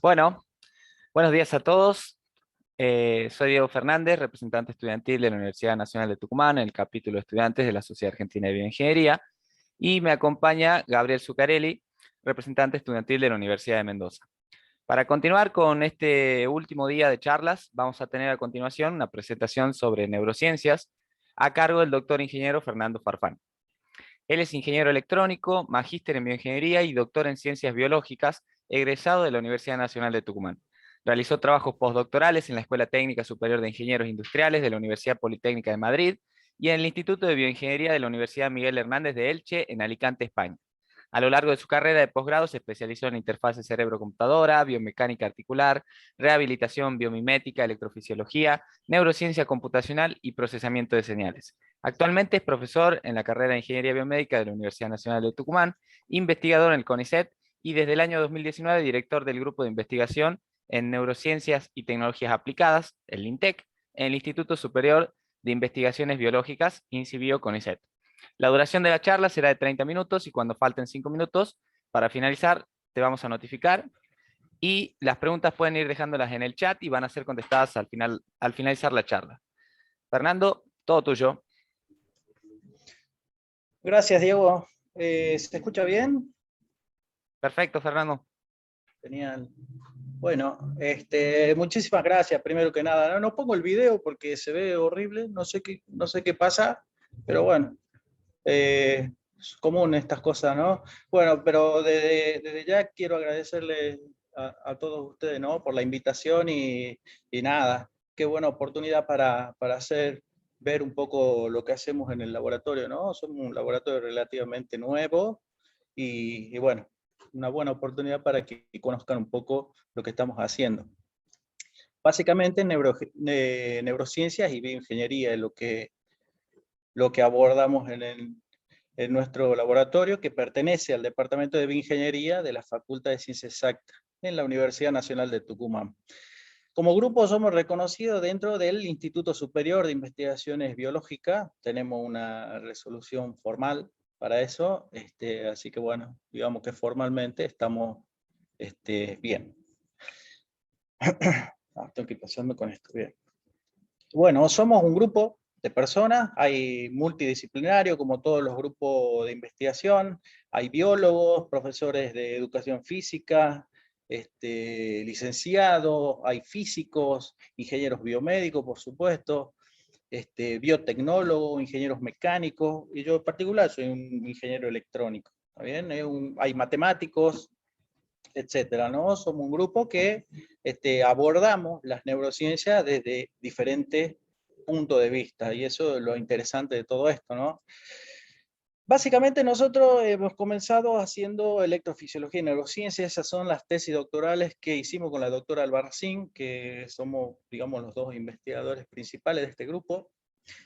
Bueno, buenos días a todos. Soy Diego Fernández, representante estudiantil de la Universidad Nacional de Tucumán, en el capítulo de estudiantes de la Sociedad Argentina de Bioingeniería, y me acompaña Gabriel Zuccarelli, representante estudiantil de la Universidad de Mendoza. Para continuar con este último día de charlas, vamos a tener a continuación una presentación sobre neurociencias a cargo del doctor ingeniero Fernando Farfán. Él es ingeniero electrónico, magíster en bioingeniería y doctor en ciencias biológicas, egresado de la Universidad Nacional de Tucumán. Realizó trabajos postdoctorales en la Escuela Técnica Superior de Ingenieros Industriales de la Universidad Politécnica de Madrid y en el Instituto de Bioingeniería de la Universidad Miguel Hernández de Elche, en Alicante, España. A lo largo de su carrera de posgrado se especializó en interfaces cerebro-computadora, biomecánica articular, rehabilitación biomimética, electrofisiología, neurociencia computacional y procesamiento de señales. Actualmente es profesor en la carrera de Ingeniería Biomédica de la Universidad Nacional de Tucumán, investigador en el CONICET y desde el año 2019 director del Grupo de Investigación en Neurociencias y Tecnologías Aplicadas, el INTEC, en el Instituto Superior de Investigaciones Biológicas, INCIBio CONICET. La duración de la charla será de 30 minutos y cuando falten 5 minutos para finalizar, te vamos a notificar y las preguntas pueden ir dejándolas en el chat y van a ser contestadas al finalizar la charla. Fernando, todo tuyo. Gracias, Diego. ¿Se escucha bien? Perfecto, Fernando. Genial. Bueno, muchísimas gracias, primero que nada. No pongo el video porque se ve horrible, no sé qué pasa, pero bueno, es común estas cosas, ¿no? Bueno, pero desde ya quiero agradecerle a todos ustedes, ¿no? Por la invitación y nada, qué buena oportunidad para hacer ver un poco lo que hacemos en el laboratorio, ¿no? Somos un laboratorio relativamente nuevo y bueno, una buena oportunidad para que conozcan un poco lo que estamos haciendo. Básicamente neurociencias y bioingeniería es lo que abordamos en nuestro laboratorio, que pertenece al Departamento de Bioingeniería de la Facultad de Ciencias Exactas en la Universidad Nacional de Tucumán. Como grupo somos reconocidos dentro del Instituto Superior de Investigaciones Biológicas, tenemos una resolución formal para eso, así que bueno, digamos que formalmente estamos bien. Tengo que pasarme con esto, bien. Bueno, somos un grupo de personas, hay multidisciplinario como todos los grupos de investigación, hay biólogos, profesores de educación física, licenciados, hay físicos, ingenieros biomédicos, por supuesto, biotecnólogos, ingenieros mecánicos, y yo en particular soy un ingeniero electrónico, ¿está bien? Hay matemáticos, etcétera, ¿no? Somos un grupo que abordamos las neurociencias desde diferentes puntos de vista, y eso es lo interesante de todo esto, ¿no? Básicamente nosotros hemos comenzado haciendo electrofisiología y neurociencia, esas son las tesis doctorales que hicimos con la doctora Albarracín, que somos, digamos, los dos investigadores principales de este grupo,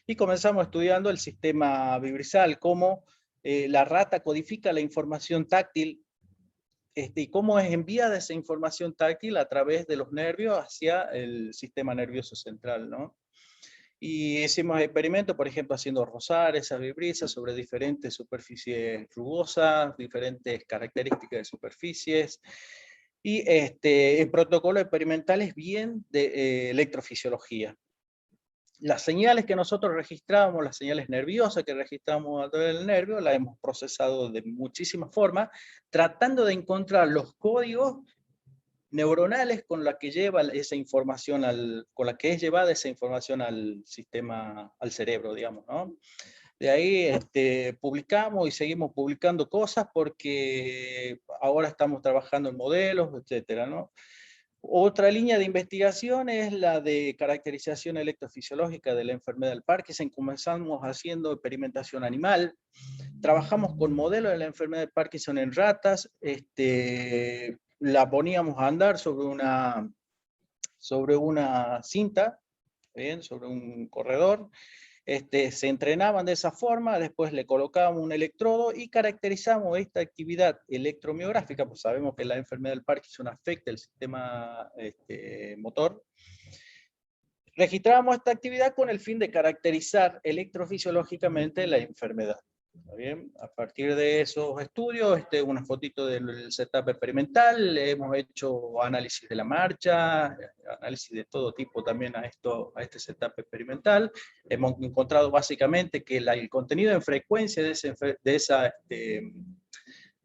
y comenzamos estudiando el sistema vibrisal, cómo la rata codifica la información táctil y cómo es enviada esa información táctil a través de los nervios hacia el sistema nervioso central, ¿no? Y hicimos experimentos, por ejemplo, haciendo rozar esas vibrisas sobre diferentes superficies rugosas, diferentes características de superficies, y en protocolos experimentales bien de electrofisiología. Las señales que nosotros registramos, las señales nerviosas que registramos a través del nervio, las hemos procesado de muchísimas formas, tratando de encontrar los códigos neuronales con la que lleva esa información con la que es llevada esa información al sistema, al cerebro, digamos, ¿no? De ahí publicamos y seguimos publicando cosas porque ahora estamos trabajando en modelos, etcétera, ¿no? Otra línea de investigación es la de caracterización electrofisiológica de la enfermedad del Parkinson. Comenzamos haciendo experimentación animal, trabajamos con modelos de la enfermedad de Parkinson en ratas, la poníamos a andar sobre una cinta, ¿bien? Sobre un corredor, se entrenaban de esa forma, después le colocábamos un electrodo y caracterizamos esta actividad electromiográfica, pues sabemos que la enfermedad del Parkinson afecta el sistema motor. Registramos esta actividad con el fin de caracterizar electrofisiológicamente la enfermedad. ¿Está bien? A partir de esos estudios, una fotito del setup experimental, hemos hecho análisis de la marcha, análisis de todo tipo también a este setup experimental. Hemos encontrado básicamente que el contenido en frecuencia de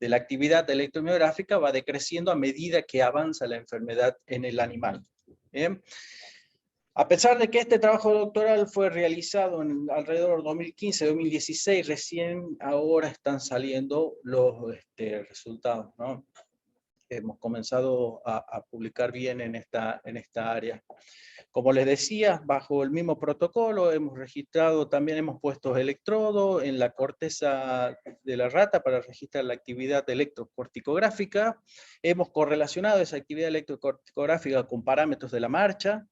la actividad electromiográfica va decreciendo a medida que avanza la enfermedad en el animal. ¿Bien? A pesar de que este trabajo doctoral fue realizado en alrededor de 2015-2016, recién ahora están saliendo los resultados, ¿no? Hemos comenzado a publicar bien en esta área. Como les decía, bajo el mismo protocolo hemos registrado, también hemos puesto electrodo en la corteza de la rata para registrar la actividad electrocorticográfica. Hemos correlacionado esa actividad electrocorticográfica con parámetros de la marcha.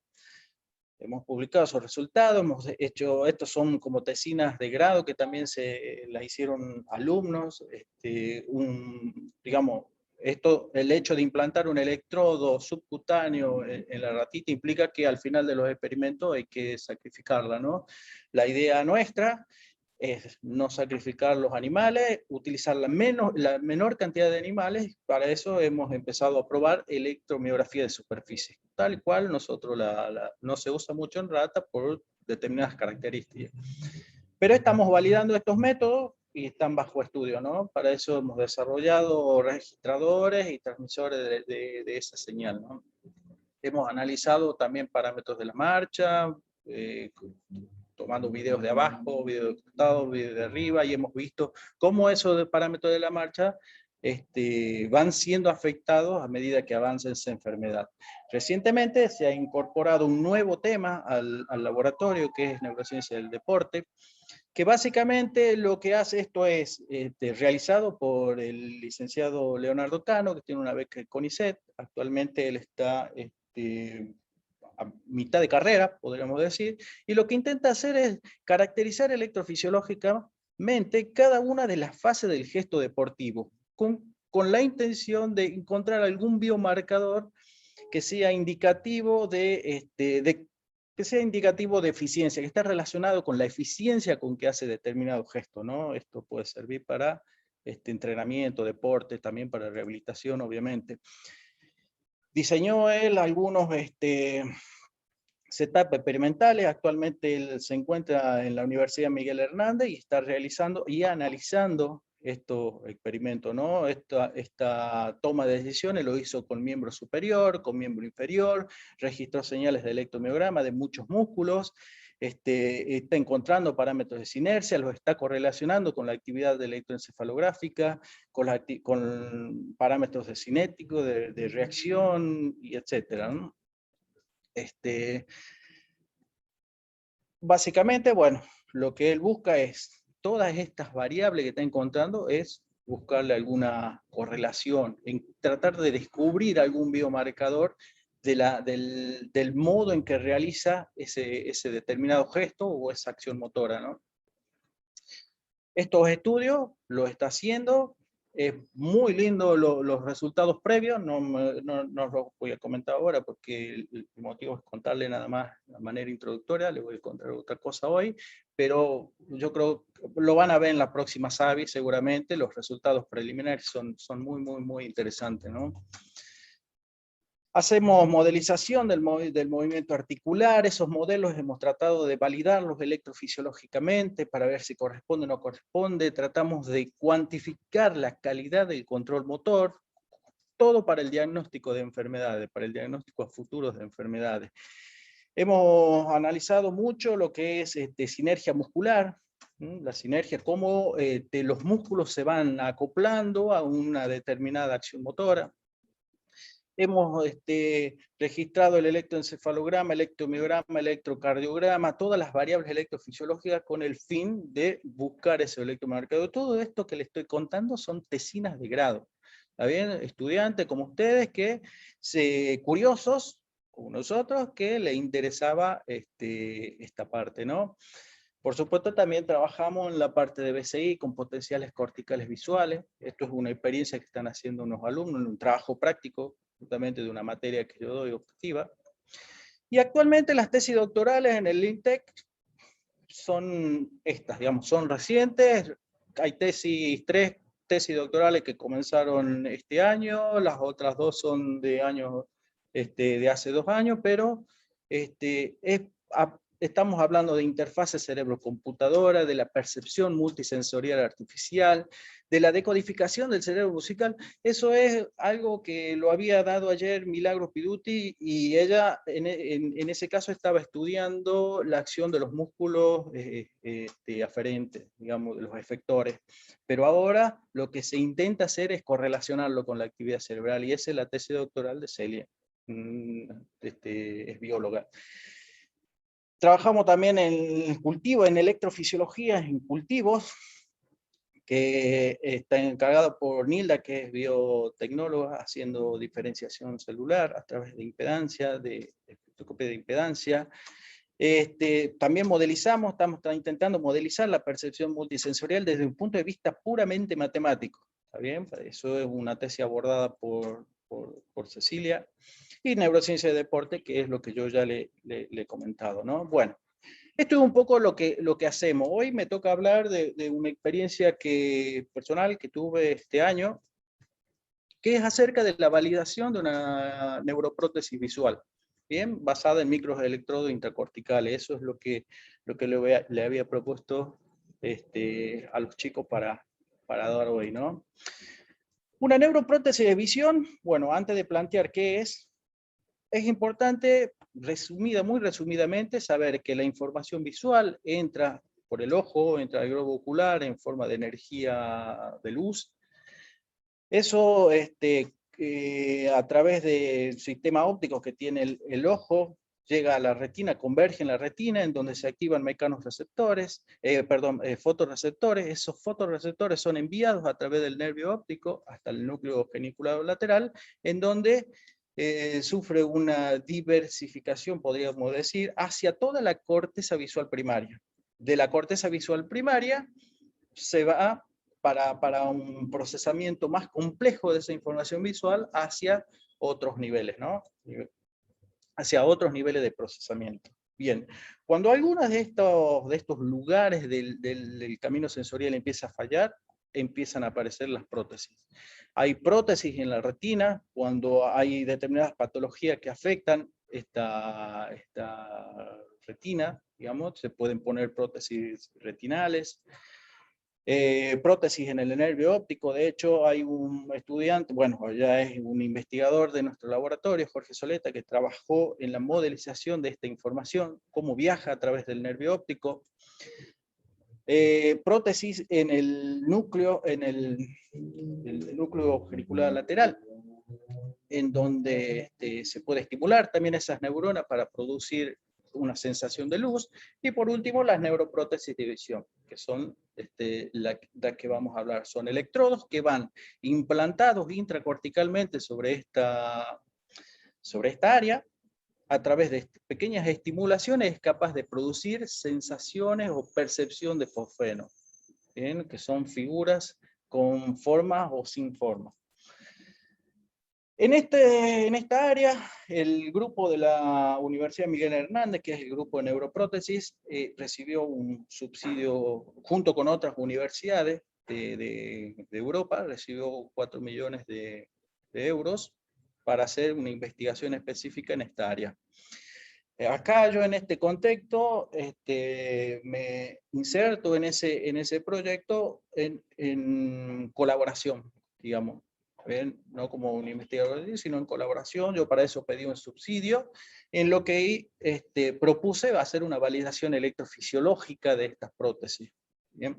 Hemos publicado esos resultados, hemos hecho, estos son como tesinas de grado que también se las hicieron alumnos, digamos, el hecho de implantar un electrodo subcutáneo en la ratita implica que al final de los experimentos hay que sacrificarla, ¿no? La idea nuestra es no sacrificar los animales, utilizar la menor cantidad de animales. Para eso hemos empezado a probar electromiografía de superficie, tal cual nosotros no se usa mucho en rata por determinadas características. Pero estamos validando estos métodos y están bajo estudio, ¿no? Para eso hemos desarrollado registradores y transmisores de esa señal, ¿no? Hemos analizado también parámetros de la marcha, tomando videos de abajo, videos de costado, videos de arriba, y hemos visto cómo esos parámetros de la marcha van siendo afectados a medida que avanza esa enfermedad. Recientemente se ha incorporado un nuevo tema al laboratorio, que es neurociencia del deporte, que básicamente lo que hace esto es realizado por el licenciado Leonardo Cano, que tiene una beca de CONICET. Actualmente él está a mitad de carrera, podríamos decir, y lo que intenta hacer es caracterizar electrofisiológicamente cada una de las fases del gesto deportivo, con la intención de encontrar algún biomarcador que sea indicativo que sea indicativo de eficiencia, que esté relacionado con la eficiencia con que hace determinado gesto, ¿no? Esto puede servir para entrenamiento, deporte, también para rehabilitación, obviamente. Diseñó él algunos setup experimentales. Actualmente él se encuentra en la Universidad Miguel Hernández y está realizando y analizando estos experimentos, ¿no? Esta toma de decisiones lo hizo con miembro superior, con miembro inferior, registró señales de electromiograma de muchos músculos, está encontrando parámetros de sinercia, los está correlacionando con la actividad electroencefalográfica, con parámetros de cinético, de reacción, y etcétera, ¿no? Básicamente, bueno, lo que él busca es, todas estas variables que está encontrando, es buscarle alguna correlación, en tratar de descubrir algún biomarcador del modo en que realiza ese determinado gesto o esa acción motora, ¿no? Estos estudios lo está haciendo, es muy lindo los resultados previos, no los voy a comentar ahora porque el motivo es contarle nada más de manera introductoria, le voy a contar otra cosa hoy, pero yo creo que lo van a ver en la próxima SABI seguramente, los resultados preliminares son muy interesantes, ¿no? Hacemos modelización del movimiento articular. Esos modelos hemos tratado de validarlos electrofisiológicamente para ver si corresponde o no corresponde. Tratamos de cuantificar la calidad del control motor, todo para el diagnóstico de enfermedades, para el diagnóstico a futuros de enfermedades. Hemos analizado mucho lo que es sinergia muscular, la sinergia, cómo los músculos se van acoplando a una determinada acción motora. Hemos registrado el electroencefalograma, electromiograma, electrocardiograma, todas las variables electrofisiológicas con el fin de buscar ese electromarcador. Todo esto que les estoy contando son tesinas de grado. ¿Está bien? Estudiantes como ustedes curiosos, como nosotros, que les interesaba esta parte, ¿no? Por supuesto, también trabajamos en la parte de BCI con potenciales corticales visuales. Esto es una experiencia que están haciendo unos alumnos en un trabajo práctico, justamente de una materia que yo doy optativa. Y actualmente las tesis doctorales en el INTEC son estas, digamos, son recientes, hay tres tesis doctorales que comenzaron este año, las otras dos son de de hace 2 años, pero estamos hablando de interfaces cerebro-computadora, de la percepción multisensorial artificial, de la decodificación del cerebro musical. Eso es algo que lo había dado ayer Milagros Piduti, y ella en ese caso estaba estudiando la acción de los músculos aferentes, digamos, de los efectores. Pero ahora lo que se intenta hacer es correlacionarlo con la actividad cerebral, y esa es la tesis doctoral de Celia. Es bióloga. Trabajamos también en cultivo, en electrofisiología, en cultivos, que está encargado por Nilda, que es biotecnóloga, haciendo diferenciación celular a través de impedancia, de espectroscopia de impedancia. También modelizamos, estamos intentando modelizar la percepción multisensorial desde un punto de vista puramente matemático. ¿Está bien? Eso es una tesis abordada por Cecilia. Y neurociencia de deporte, que es lo que yo ya le he comentado, ¿no? Bueno, esto es un poco lo que hacemos. Hoy me toca hablar de una experiencia personal que tuve este año, que es acerca de la validación de una neuroprótesis visual, bien, basada en microelectrodos intracorticales. Eso es lo que le había propuesto a los chicos para dar hoy, ¿no? Una neuroprótesis de visión, bueno, antes de plantear qué es importante, muy resumidamente, saber que la información visual entra por el ojo, entra al globo ocular en forma de energía de luz. Eso a través del sistema óptico que tiene el ojo, llega a la retina, converge en la retina, en donde se activan fotorreceptores. Esos fotorreceptores son enviados a través del nervio óptico hasta el núcleo geniculado lateral, en donde sufre una diversificación, podríamos decir, hacia toda la corteza visual primaria. De la corteza visual primaria se va para un procesamiento más complejo de esa información visual hacia otros niveles, ¿no? Hacia otros niveles de procesamiento. Bien, cuando algunos de estos lugares del camino sensorial empieza a fallar, empiezan a aparecer las prótesis. Hay prótesis en la retina cuando hay determinadas patologías que afectan esta retina, digamos, se pueden poner prótesis retinales. Prótesis en el nervio óptico. De hecho, hay un estudiante, bueno, ya es un investigador de nuestro laboratorio, Jorge Soleta, que trabajó en la modelización de esta información, cómo viaja a través del nervio óptico. Prótesis en el núcleo genicular lateral, en donde se puede estimular también esas neuronas para producir una sensación de luz. Y por último, las neuroprótesis de visión, que son la que vamos a hablar. Son electrodos que van implantados intracorticalmente sobre esta área. A través de pequeñas estimulaciones es capaz de producir sensaciones o percepción de fosfeno, ¿bien? Que son figuras con forma o sin forma. En esta área, el grupo de la Universidad Miguel Hernández, que es el grupo de neuroprótesis, recibió un subsidio junto con otras universidades de Europa, recibió 4 millones de euros para hacer una investigación específica en esta área. Acá yo en este contexto me inserto en ese proyecto en colaboración, digamos. ¿Ven? No como un investigador, sino en colaboración. Yo para eso pedí un subsidio, en lo que propuse hacer una validación electrofisiológica de estas prótesis. ¿Bien?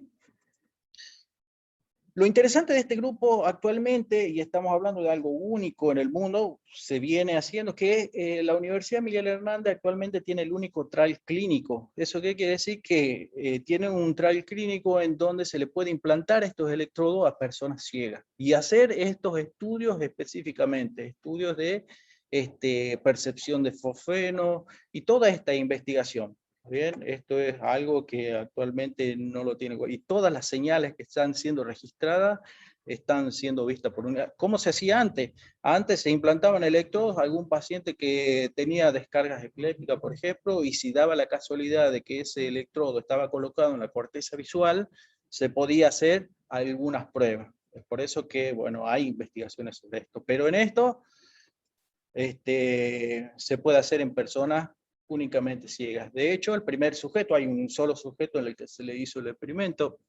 Lo interesante de este grupo actualmente, y estamos hablando de algo único en el mundo, se viene haciendo, que la Universidad Miguel Hernández actualmente tiene el único trial clínico. ¿Eso qué quiere decir? Que tiene un trial clínico en donde se le puede implantar estos electrodos a personas ciegas y hacer estos estudios específicamente, estudios de percepción de fosfeno y toda esta investigación. Bien, esto es algo que actualmente no lo tiene, y todas las señales que están siendo registradas están siendo vistas por una... ¿Cómo se hacía antes? Antes se implantaban electrodos a algún paciente que tenía descargas epilépticas, por ejemplo, y si daba la casualidad de que ese electrodo estaba colocado en la corteza visual, se podía hacer algunas pruebas. Es por eso que, bueno, hay investigaciones sobre esto. Pero en esto se puede hacer en personas únicamente ciegas. De hecho, el primer sujeto, hay un solo sujeto en el que se le hizo el experimento,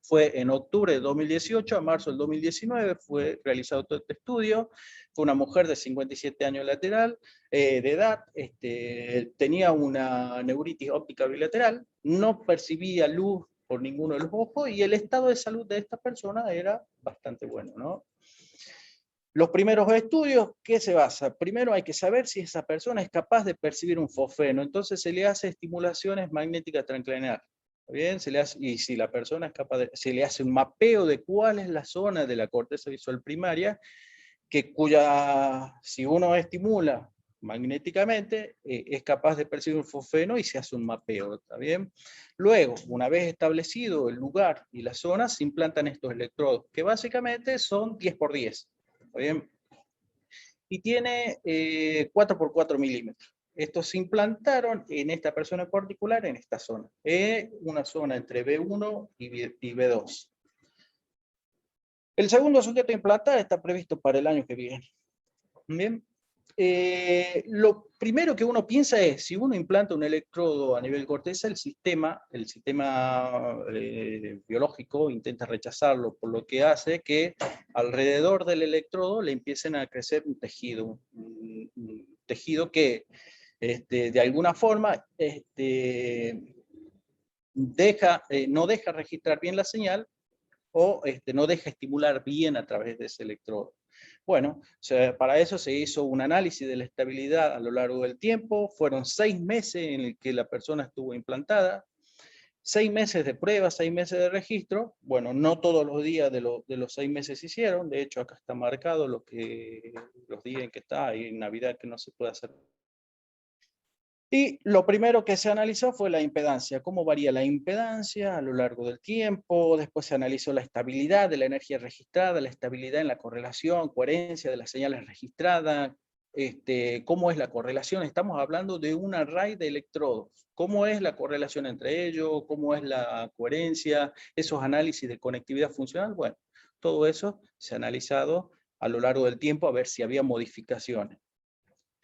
fue en octubre de 2018 a marzo del 2019, fue realizado todo este estudio. Fue una mujer de 57 años de edad, tenía una neuritis óptica bilateral, no percibía luz por ninguno de los ojos y el estado de salud de esta persona era bastante bueno, ¿no? Los primeros estudios, ¿qué se basa? Primero hay que saber si esa persona es capaz de percibir un fosfeno, entonces se le hace estimulaciones magnéticas transcraniales. Bien, y si la persona es capaz se le hace un mapeo de cuál es la zona de la corteza visual primaria, si uno estimula magnéticamente, es capaz de percibir un fosfeno y se hace un mapeo, ¿está bien? Luego, una vez establecido el lugar y la zona, se implantan estos electrodos, que básicamente son 10 por 10, ¿está bien? Y tiene 4 por 4 milímetros. Estos se implantaron en esta persona en particular, en esta zona. Una zona entre B1 y B2. El segundo sujeto a implantar está previsto para el año que viene. Bien. Lo primero que uno piensa es, si uno implanta un electrodo a nivel corteza, el sistema biológico intenta rechazarlo, por lo que hace que alrededor del electrodo le empiecen a crecer un tejido que de alguna forma no deja registrar bien la señal o no deja estimular bien a través de ese electrodo. Bueno, para eso se hizo un análisis de la estabilidad a lo largo del tiempo, fueron 6 meses en el que la persona estuvo implantada, 6 meses de prueba, 6 meses de registro. Bueno, no todos los días de los 6 meses se hicieron, de hecho acá está marcado los días en que está, y en Navidad que no se puede hacer. Y lo primero que se analizó fue la impedancia, cómo varía la impedancia a lo largo del tiempo. Después se analizó la estabilidad de la energía registrada, la estabilidad en la correlación, coherencia de las señales registradas, cómo es la correlación. Estamos hablando de un array de electrodos. ¿Cómo es la correlación entre ellos? ¿Cómo es la coherencia? Esos análisis de conectividad funcional. Bueno, todo eso se ha analizado a lo largo del tiempo a ver si había modificaciones.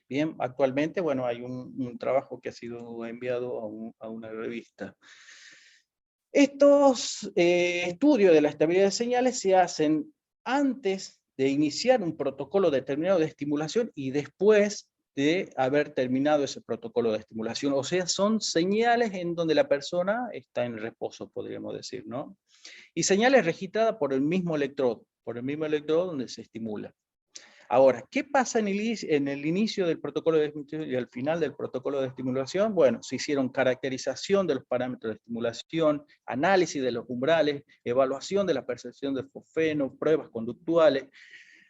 Bien, actualmente, bueno, hay un trabajo que ha sido enviado a una revista. Estos estudios de la estabilidad de señales se hacen antes de iniciar un protocolo determinado de estimulación y después de haber terminado ese protocolo de estimulación. O sea, son señales en donde la persona está en reposo, podríamos decir, ¿no? Y señales registradas por el mismo electrodo donde se estimula. Ahora, ¿qué pasa en el inicio del protocolo de estimulación y al final del protocolo de estimulación? Bueno, se hicieron caracterización de los parámetros de estimulación, análisis de los umbrales, evaluación de la percepción del fosfeno, pruebas conductuales.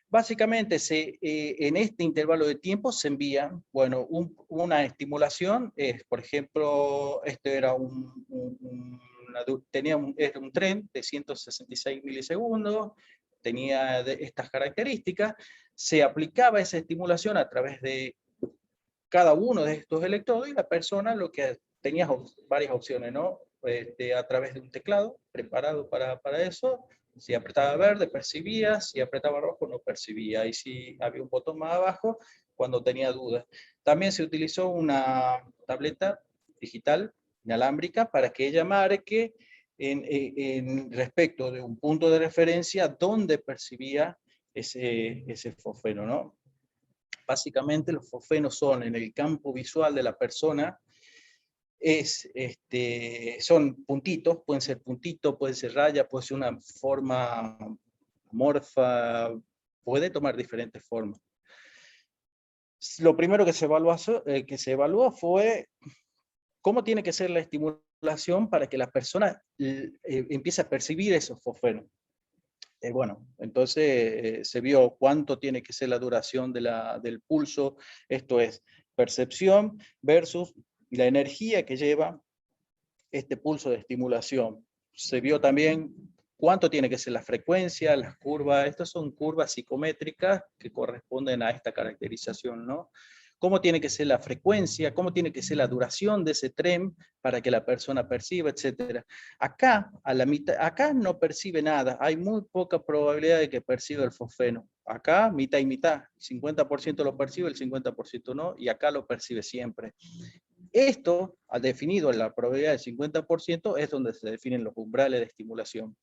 Básicamente, en este intervalo de tiempo se envía, bueno, una estimulación, por ejemplo, era era un tren de 166 milisegundos, tenía estas características, se aplicaba esa estimulación a través de cada uno de estos electrodos y la persona lo que tenía varias opciones, ¿no? A través de un teclado preparado para eso, si apretaba verde percibía, si apretaba rojo no percibía, y si había un botón más abajo cuando tenía dudas. También se utilizó una tableta digital inalámbrica para que ella marque en respecto de un punto de referencia donde percibía ese fosfeno, ¿no? Básicamente los fosfenos son en el campo visual de la persona, son puntitos, pueden ser raya, puede ser una forma morfa, puede tomar diferentes formas. Lo primero que se evaluó fue cómo tiene que ser la estimulación para que la persona empiece a percibir esos fosfenos. Bueno, entonces se vio cuánto tiene que ser la duración del pulso, esto es percepción versus la energía que lleva este pulso de estimulación. Se vio también cuánto tiene que ser la frecuencia, las curvas, estas son curvas psicométricas que corresponden a esta caracterización, ¿no? cómo tiene que ser la frecuencia, cómo tiene que ser la duración de ese tren para que la persona perciba, etc. Acá, a la mitad, acá no percibe nada, hay muy poca probabilidad de que perciba el fosfeno. Acá, mitad y mitad, 50% lo percibe, el 50% no, y acá lo percibe siempre. Esto, al definido en la probabilidad del 50%, es donde se definen los umbrales de estimulación.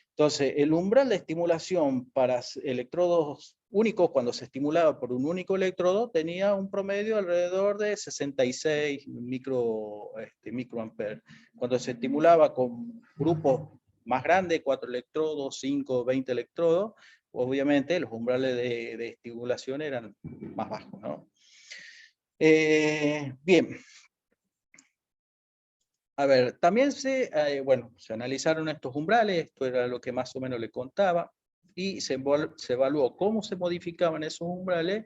Entonces, el umbral de estimulación para electrodos únicos, cuando se estimulaba por un único electrodo, tenía un promedio alrededor de 66 microamperes. Cuando se estimulaba con grupos más grandes, 4 electrodos, 5, 20 electrodos, obviamente los umbrales de estimulación eran más bajos, ¿no? Bien. A ver, también se analizaron estos umbrales, esto era lo que más o menos le contaba, y se evaluó cómo se modificaban esos umbrales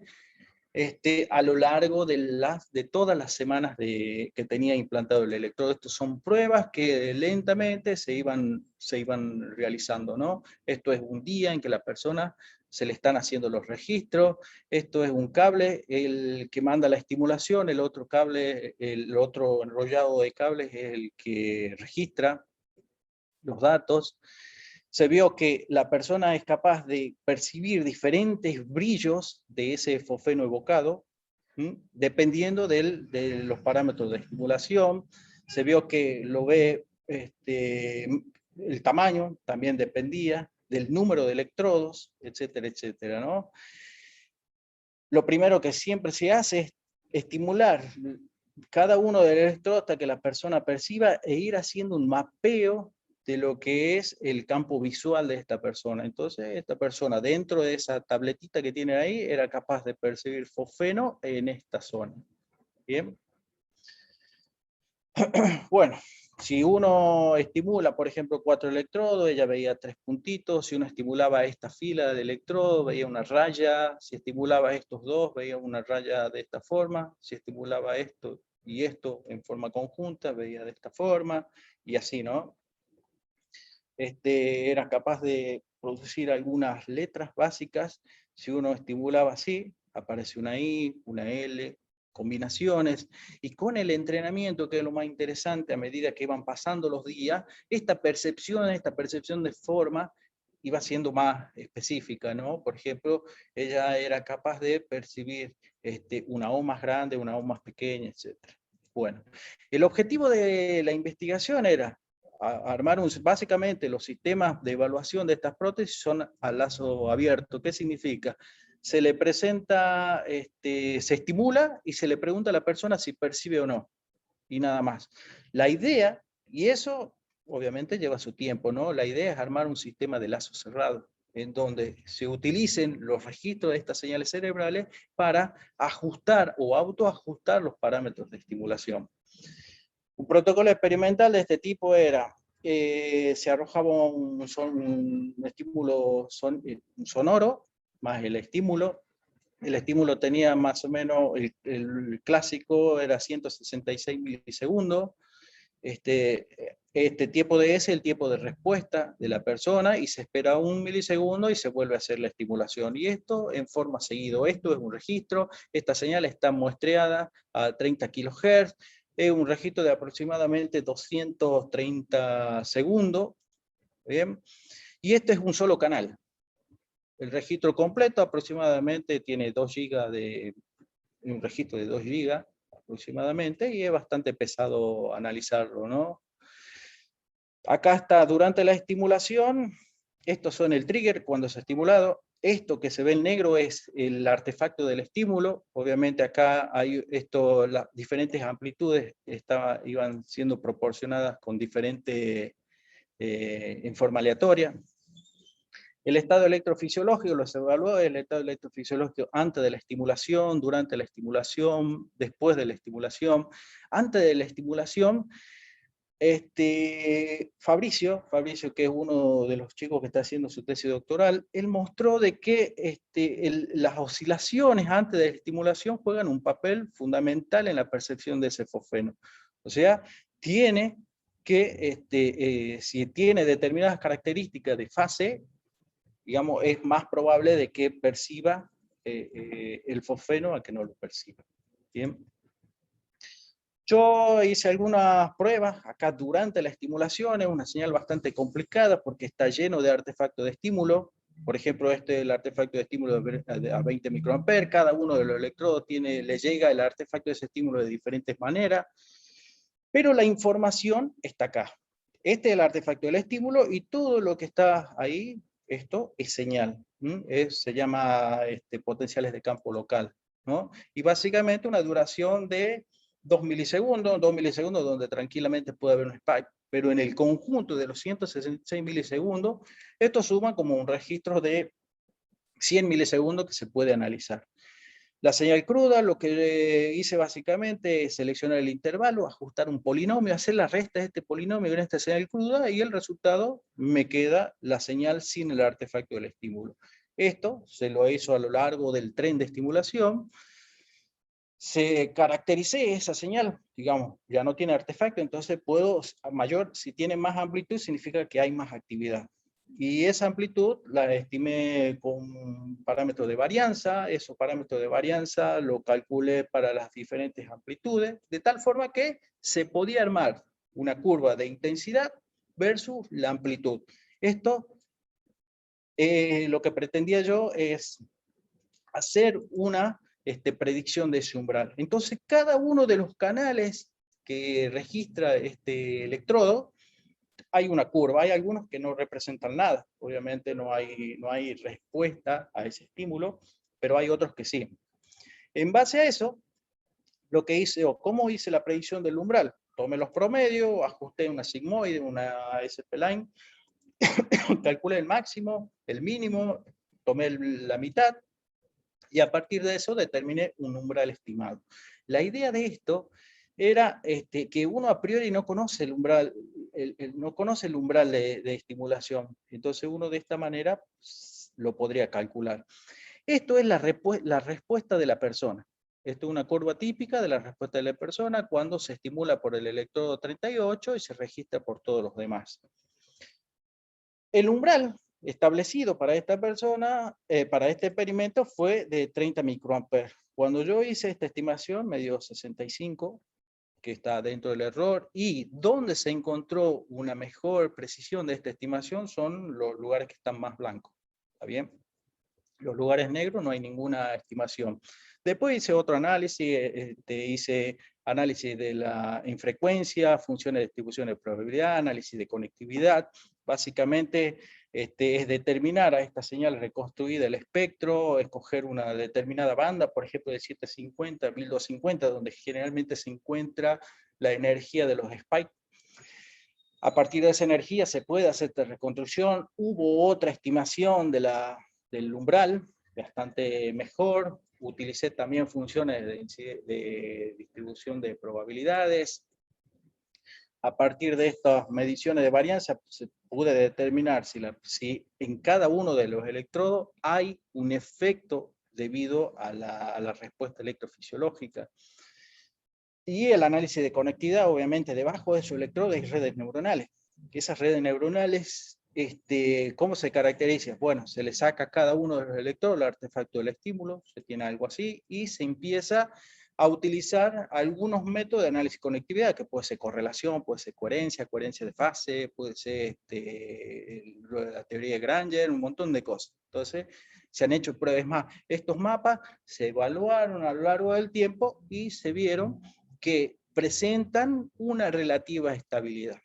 a lo largo de todas las semanas que tenía implantado el electrodo. Estas son pruebas que lentamente se iban realizando, ¿no? Esto es un día en que la persona se le están haciendo los registros, esto es un cable, el que manda la estimulación, el otro cable, el otro enrollado de cables es el que registra los datos. Se vio que la persona es capaz de percibir diferentes brillos de ese fosfeno evocado, dependiendo de los parámetros de estimulación. Se vio que lo ve, el tamaño también dependía del número de electrodos, etcétera, etcétera, ¿no? Lo primero que siempre se hace es estimular cada uno de los electrodos hasta que la persona perciba e ir haciendo un mapeo de lo que es el campo visual de esta persona. Entonces, esta persona dentro de esa tabletita que tiene ahí era capaz de percibir fosfeno en esta zona. Bien. Bueno, si uno estimula, por ejemplo, 4 electrodos, ella veía 3 puntitos. Si uno estimulaba esta fila de electrodos, veía una raya. Si estimulaba estos dos, veía una raya de esta forma. Si estimulaba esto y esto en forma conjunta, veía de esta forma, y así, ¿no? Era capaz de producir algunas letras básicas. Si uno estimulaba así, aparece una I, una L, combinaciones, y con el entrenamiento, que es lo más interesante, a medida que iban pasando los días, esta percepción de forma iba siendo más específica, ¿no? Por ejemplo, ella era capaz de percibir una O más grande, una O más pequeña, etc. Bueno, el objetivo de la investigación era armar básicamente los sistemas de evaluación de estas prótesis son a lazo abierto. ¿Qué significa? Se le presenta, se estimula y se le pregunta a la persona si percibe o no, y nada más. La idea, y eso obviamente lleva su tiempo, ¿no? La idea es armar un sistema de lazo cerrado, en donde se utilicen los registros de estas señales cerebrales para ajustar o autoajustar los parámetros de estimulación. Un protocolo experimental de este tipo era, se arrojaba un estímulo sonoro, más el estímulo. El estímulo tenía más o menos, el clásico era 166 milisegundos. Este tiempo de ese es el tiempo de respuesta de la persona, y se espera 1 milisegundo y se vuelve a hacer la estimulación. Y esto en forma seguido. Esto es un registro, esta señal está muestreada a 30 kHz, es un registro de aproximadamente 230 segundos, ¿bien? Y este es un solo canal. El registro completo aproximadamente tiene 2 GB un registro de 2 GB aproximadamente, y es bastante pesado analizarlo, ¿no? Acá está durante la estimulación, estos son el trigger cuando se ha estimulado, esto que se ve en negro es el artefacto del estímulo. Obviamente acá hay las diferentes amplitudes iban siendo proporcionadas con diferente en forma aleatoria. El estado electrofisiológico lo se evaluó, el estado electrofisiológico antes de la estimulación, durante la estimulación, después de la estimulación. Antes de la estimulación, Fabricio, que es uno de los chicos que está haciendo su tesis doctoral, él mostró de que las oscilaciones antes de la estimulación juegan un papel fundamental en la percepción de ese fosfeno. O sea, tiene que, si tiene determinadas características de fase, digamos, es más probable de que perciba el fosfeno a que no lo perciba. Bien. Yo hice algunas pruebas acá durante la estimulación, es una señal bastante complicada porque está lleno de artefactos de estímulo. Por ejemplo, este es el artefacto de estímulo a 20 microamperes, cada uno de los electrodos le llega el artefacto de ese estímulo de diferentes maneras, pero la información está acá. Este es el artefacto del estímulo y todo lo que está ahí, esto es señal. Se llama potenciales de campo local, ¿no? Y básicamente una duración de 2 milisegundos donde tranquilamente puede haber un spike, pero en el conjunto de los 166 milisegundos, esto suma como un registro de 100 milisegundos que se puede analizar. La señal cruda, lo que hice básicamente es seleccionar el intervalo, ajustar un polinomio, hacer la resta de este polinomio en esta señal cruda y el resultado me queda la señal sin el artefacto del estímulo. Esto se lo hizo a lo largo del tren de estimulación. Se caractericé esa señal, digamos, ya no tiene artefacto, entonces puedo, si tiene más amplitud, significa que hay más actividad. Y esa amplitud la estimé con parámetros de varianza, esos parámetros de varianza lo calculé para las diferentes amplitudes, de tal forma que se podía armar una curva de intensidad versus la amplitud. Esto, lo que pretendía yo es hacer una predicción de ese umbral. Entonces, cada uno de los canales que registra este electrodo, hay una curva, hay algunos que no representan nada, obviamente no hay respuesta a ese estímulo, pero hay otros que sí. En base a eso, lo que hice, o cómo hice la predicción del umbral, tomé los promedios, ajusté una sigmoide, una SP-line, calculé el máximo, el mínimo, tomé la mitad, y a partir de eso determiné un umbral estimado. La idea de esto era que uno a priori no conoce el umbral, no conoce el umbral de estimulación, entonces uno de esta manera lo podría calcular. Esto es la respuesta de la persona. Esto es una curva típica de la respuesta de la persona cuando se estimula por el electrodo 38 y se registra por todos los demás. El umbral establecido para esta persona, para este experimento, fue de 30 microamperes. Cuando yo hice esta estimación me dio 65, que está dentro del error, y donde se encontró una mejor precisión de esta estimación son los lugares que están más blancos. ¿Está bien? Los lugares negros no hay ninguna estimación. Después hice otro análisis, hice análisis de la infrecuencia, funciones de distribución de probabilidad, análisis de conectividad. Básicamente es determinar a esta señal reconstruida el espectro, escoger una determinada banda, por ejemplo de 750 a 1250, donde generalmente se encuentra la energía de los spikes. A partir de esa energía se puede hacer esta reconstrucción. Hubo otra estimación del umbral, bastante mejor. Utilicé también funciones de distribución de probabilidades. A partir de estas mediciones de varianza, se puede determinar si en cada uno de los electrodos hay un efecto debido a la respuesta electrofisiológica. Y el análisis de conectividad, obviamente, debajo de esos electrodos hay redes neuronales. Esas redes neuronales, ¿cómo se caracterizan? Bueno, se le saca a cada uno de los electrodos el artefacto del estímulo, se tiene algo así, y se empieza a utilizar algunos métodos de análisis de conectividad, que puede ser correlación, puede ser coherencia de fase, puede ser la teoría de Granger, un montón de cosas. Entonces, se han hecho pruebas más. Estos mapas se evaluaron a lo largo del tiempo y se vieron que presentan una relativa estabilidad.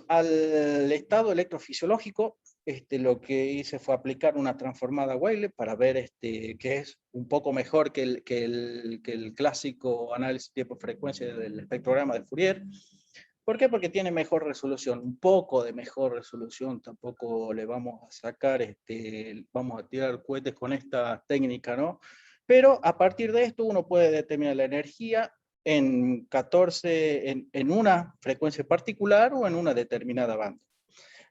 Al estado electrofisiológico, lo que hice fue aplicar una transformada Weyl para ver que es un poco mejor que el clásico análisis tiempo-frecuencia del espectrograma de Fourier. ¿Por qué? Porque tiene mejor resolución, un poco de mejor resolución, tampoco le vamos a sacar, vamos a tirar cohetes con esta técnica, ¿no? Pero a partir de esto uno puede determinar la energía en 14, en una frecuencia particular o en una determinada banda.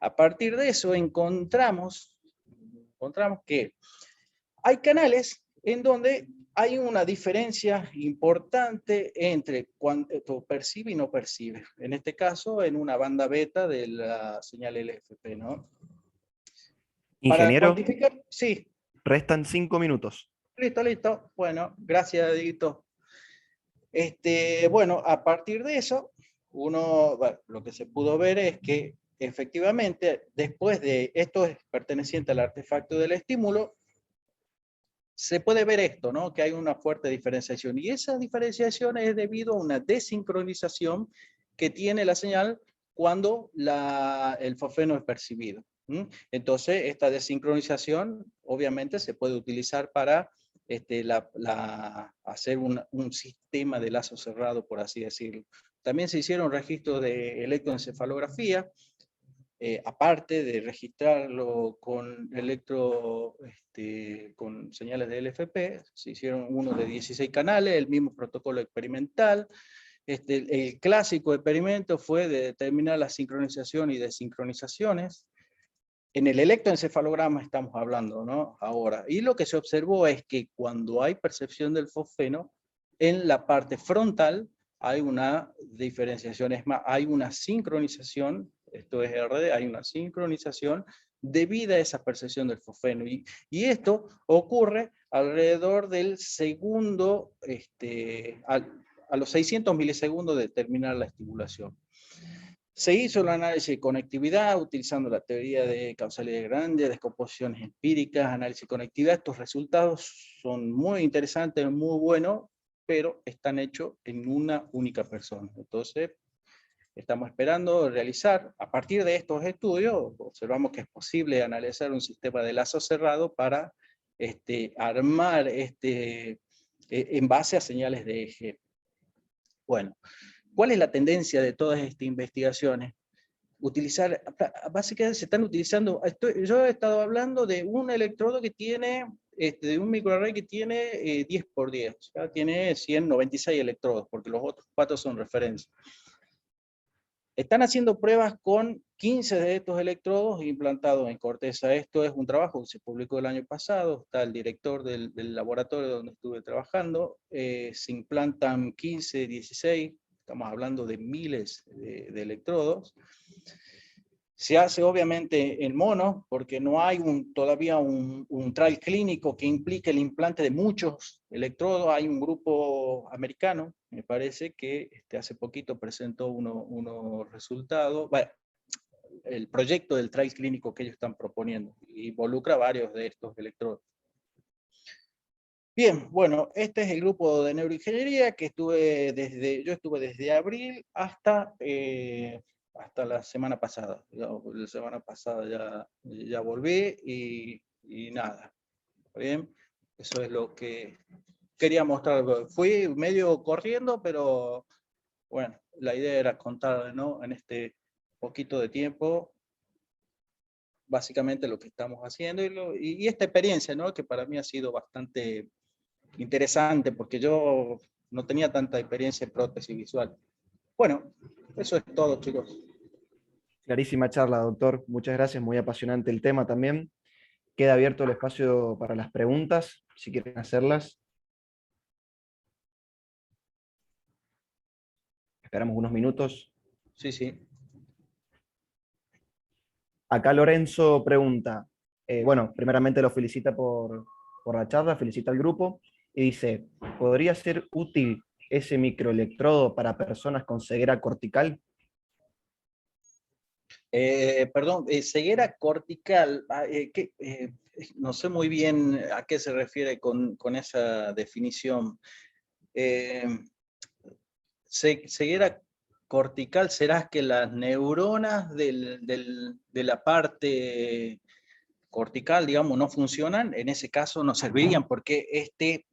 A partir de eso encontramos que hay canales en donde hay una diferencia importante entre cuánto percibe y no percibe. En este caso, en una banda beta de la señal LFP, ¿no? Para Ingeniero, cuantificar, sí. restan 5 minutos. Listo, listo. Bueno, gracias, Edito. Bueno, a partir de eso, bueno, lo que se pudo ver es que efectivamente, después de esto es perteneciente al artefacto del estímulo, se puede ver esto, ¿no? Que hay una fuerte diferenciación. Y esa diferenciación es debido a una desincronización que tiene la señal cuando el fosfeno es percibido. Entonces, esta desincronización obviamente se puede utilizar para hacer un sistema de lazo cerrado, por así decirlo. También se hicieron registros de electroencefalografía, aparte de registrarlo con con señales de LFP, se hicieron uno de 16 canales, el mismo protocolo experimental. El clásico experimento fue de determinar la sincronización y desincronizaciones. En el electroencefalograma estamos hablando, ¿no? Ahora. Y lo que se observó es que cuando hay percepción del fosfeno, en la parte frontal hay una diferenciación, es más, hay una sincronización, esto es RD, hay una sincronización debida a esa percepción del fosfeno. Y esto ocurre alrededor del segundo, a los 600 milisegundos de terminar la estimulación. Se hizo el análisis de conectividad utilizando la teoría de causalidad grande, descomposiciones empíricas, análisis de conectividad. Estos resultados son muy interesantes, muy buenos, pero están hechos en una única persona. Entonces, estamos esperando realizar, a partir de estos estudios, observamos que es posible analizar un sistema de lazo cerrado para armar en base a señales de eje. Bueno, ¿cuál es la tendencia de todas estas investigaciones? Utilizar, básicamente se están utilizando, yo he estado hablando de un electrodo que tiene, de un microarray que tiene 10 por 10, o sea, tiene 196 electrodos, porque los otros 4 son referencias. Están haciendo pruebas con 15 de estos electrodos implantados en corteza. Esto es un trabajo que se publicó el año pasado, está el director del laboratorio donde estuve trabajando, se implantan 15, 16, estamos hablando de miles de electrodos. Se hace obviamente en mono, porque no hay todavía un trial clínico que implique el implante de muchos electrodos. Hay un grupo americano, me parece, que hace poquito presentó unos resultados. Bueno, el proyecto del trial clínico que ellos están proponiendo involucra varios de estos electrodos. Bien, bueno, este es el grupo de neuroingeniería que yo estuve desde abril hasta la semana pasada. La semana pasada ya volví y nada. Bien, eso es lo que quería mostrar. Fui medio corriendo, pero bueno, la idea era contar, ¿no? En este poquito de tiempo, básicamente lo que estamos haciendo y esta experiencia, ¿no? Que para mí ha sido bastante interesante porque yo no tenía tanta experiencia en prótesis visual. Bueno, eso es todo, chicos. Clarísima charla, doctor. Muchas gracias, muy apasionante el tema también. Queda abierto el espacio para las preguntas, si quieren hacerlas. Esperamos unos minutos. Sí, sí. Acá Lorenzo pregunta, bueno, primeramente lo felicita por la charla, felicita al grupo, y dice, ¿podría ser útil ese microelectrodo para personas con ceguera cortical? Perdón, ceguera cortical, no sé muy bien a qué se refiere con esa definición. Ceguera cortical, ¿será que las neuronas de la parte cortical, digamos, no funcionan? En ese caso no servirían porque este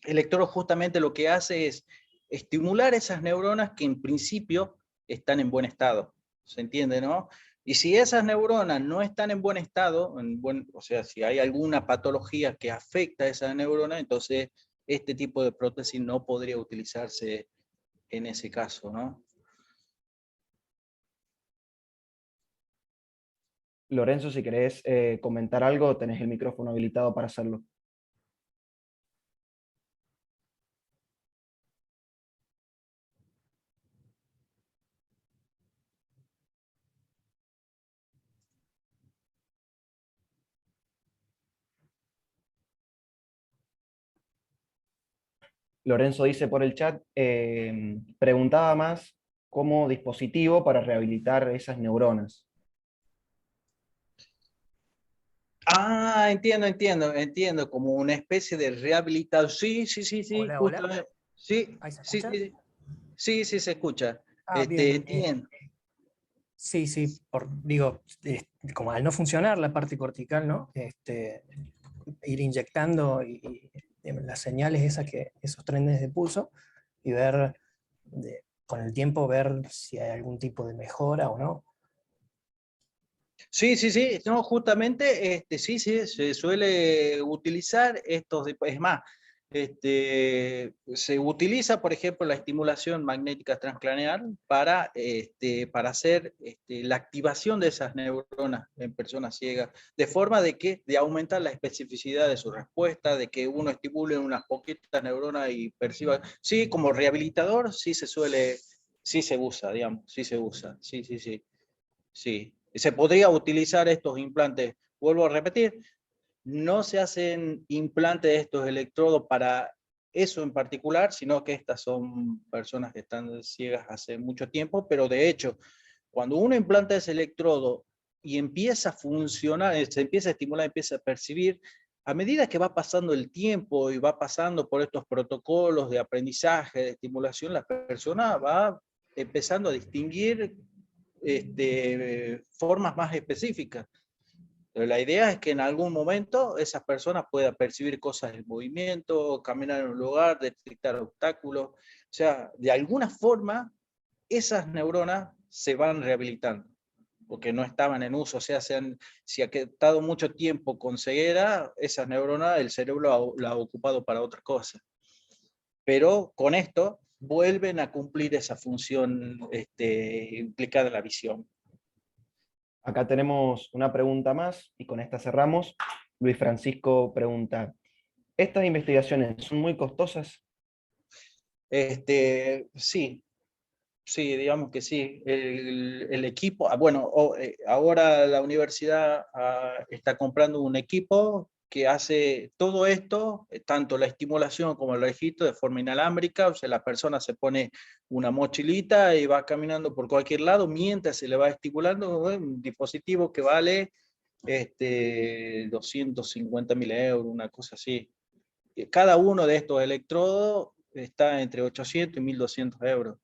electrodo justamente lo que hace es estimular esas neuronas que en principio están en buen estado. ¿Se entiende, no? Y si esas neuronas no están en buen estado, o sea, si hay alguna patología que afecta a esa neurona, entonces este tipo de prótesis no podría utilizarse en ese caso, ¿no? Lorenzo, si querés comentar algo, tenés el micrófono habilitado para hacerlo. Lorenzo dice por el chat, preguntaba más como dispositivo para rehabilitar esas neuronas. Ah, entiendo, como una especie de rehabilitación. Sí, Hola, hola. justamente. Sí, ¿Ahí se sí, escucha? sí, se escucha. Ah, bien. Entiendo. Sí, digo, como al no funcionar la parte cortical, ¿no? Ir inyectando las señales esas esos trenes de pulso y ver, con el tiempo, ver si hay algún tipo de mejora o no. Sí, no, justamente, sí, se suele utilizar es más, se utiliza, por ejemplo, la estimulación magnética transcraneal para hacer la activación de esas neuronas en personas ciegas, de forma de aumentar la especificidad de su respuesta, de que uno estimule unas poquitas neuronas y perciba, sí, como rehabilitador, sí se usa, digamos, sí. Se podría utilizar estos implantes. Vuelvo a repetir, no se hacen implantes de estos electrodos para eso en particular, sino que estas son personas que están ciegas hace mucho tiempo, pero de hecho, cuando uno implanta ese electrodo y empieza a funcionar, se empieza a estimular, empieza a percibir, a medida que va pasando el tiempo y va pasando por estos protocolos de aprendizaje, de estimulación, la persona va empezando a distinguir formas más específicas. Pero la idea es que en algún momento esas personas puedan percibir cosas en movimiento, caminar en un lugar, detectar obstáculos. O sea, de alguna forma, esas neuronas se van rehabilitando, porque no estaban en uso. O sea, si ha estado mucho tiempo con ceguera, esas neuronas, el cerebro la ha ocupado para otra cosa. Pero con esto vuelven a cumplir esa función implicada en la visión. Acá tenemos una pregunta más y con esta cerramos. Luis Francisco pregunta, ¿estas investigaciones son muy costosas? Sí, digamos que sí. El equipo, bueno, ahora la universidad está comprando un equipo que hace todo esto, tanto la estimulación como el registro de forma inalámbrica. O sea, la persona se pone una mochilita y va caminando por cualquier lado mientras se le va estimulando, un dispositivo que vale 250.000 euros, una cosa así. Cada uno de estos electrodos está entre 800 y 1.200 euros,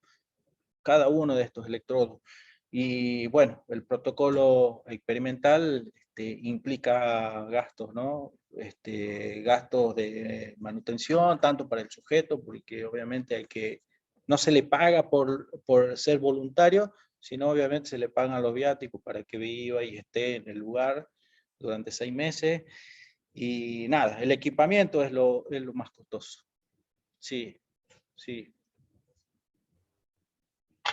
cada uno de estos electrodos. Y bueno, el protocolo experimental implica gastos, ¿no? Gastos de manutención, tanto para el sujeto, porque obviamente no se le paga por ser voluntario, sino obviamente se le pagan los viáticos para que viva y esté en el lugar durante 6 meses. Y nada, el equipamiento es lo más costoso. Sí, sí.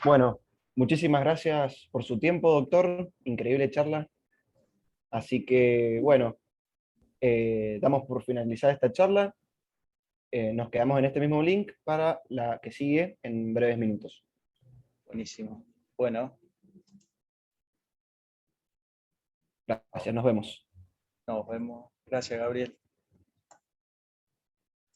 Bueno, muchísimas gracias por su tiempo, doctor. Increíble charla. Así que, bueno, damos por finalizada esta charla. Nos quedamos en este mismo link para la que sigue en breves minutos. Buenísimo. Bueno, Gracias, nos vemos. nos vemos. Gracias, Gabriel.